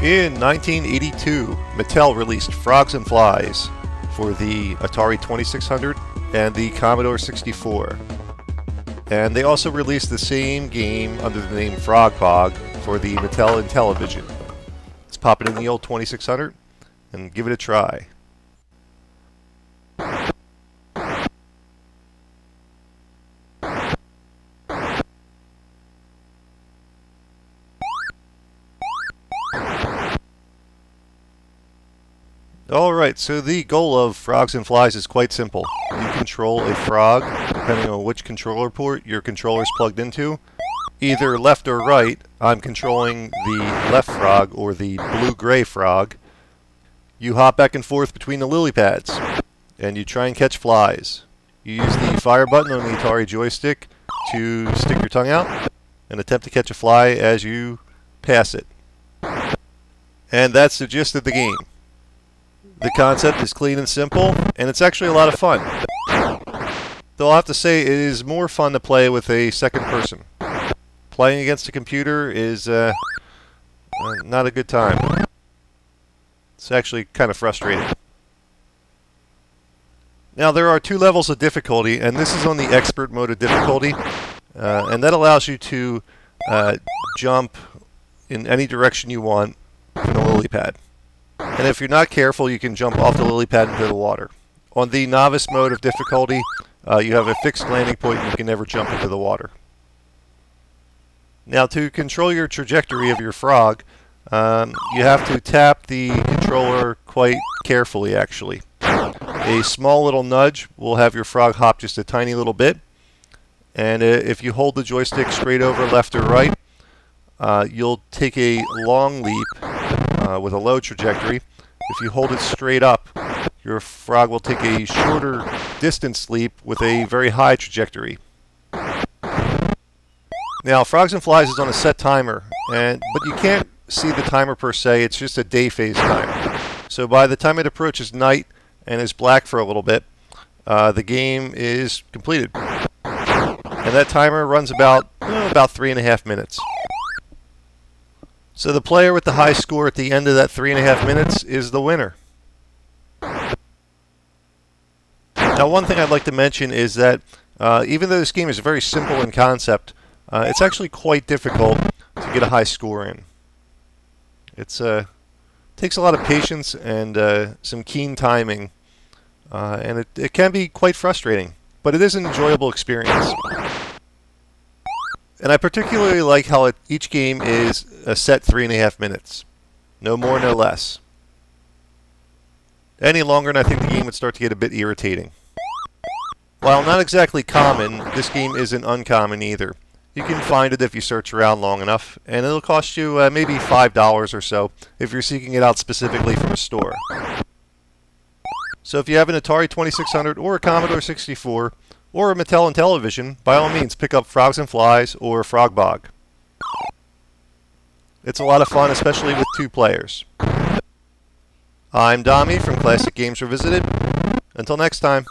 In 1982, Mattel released Frogs and Flies for the Atari 2600 and the Commodore 64. And they also released the same game under the name Frog Bog for the Mattel Intellivision. Let's pop it in the old 2600 and give it a try. Alright, so the goal of Frogs and Flies is quite simple. You control a frog, depending on which controller port your controller is plugged into. Either left or right, I'm controlling the left frog or the blue-gray frog. You hop back and forth between the lily pads, and you try and catch flies. You use the fire button on the Atari joystick to stick your tongue out and attempt to catch a fly as you pass it. And that's the gist of the game. The concept is clean and simple, and it's actually a lot of fun. Though I'll have to say it is more fun to play with a second person. Playing against a computer is not a good time. It's actually kind of frustrating. Now there are 2 levels of difficulty, and this is on the expert mode of difficulty, and that allows you to jump in any direction you want in the lily pad. And if you're not careful, you can jump off the lily pad into the water. On the novice mode of difficulty, you have a fixed landing point and you can never jump into the water. Now to control your trajectory of your frog, you have to tap the controller quite carefully actually. A small little nudge will have your frog hop just a tiny little bit, and if you hold the joystick straight over left or right, you'll take a long leap with a low trajectory. If you hold it straight up, your frog will take a shorter distance leap with a very high trajectory. Now, Frogs and Flies is on a set timer, but you can't see the timer per se. It's just a day phase timer. So by the time it approaches night and is black for a little bit, the game is completed. And that timer runs about 3.5 minutes. So the player with the high score at the end of that 3.5 minutes is the winner. Now one thing I'd like to mention is that even though this game is very simple in concept, it's actually quite difficult to get a high score in. It takes a lot of patience and some keen timing, and it can be quite frustrating, but it is an enjoyable experience. And I particularly like how each game is a set 3.5 minutes. No more, no less. Any longer and I think the game would start to get a bit irritating. While not exactly common, this game isn't uncommon either. You can find it if you search around long enough, and it'll cost you maybe $5 or so if you're seeking it out specifically from a store. So if you have an Atari 2600 or a Commodore 64, or a Mattel Intellivision, by all means pick up Frogs and Flies or Frog Bog. It's a lot of fun, especially with 2 players. I'm Dommie from Classic Games Revisited. Until next time.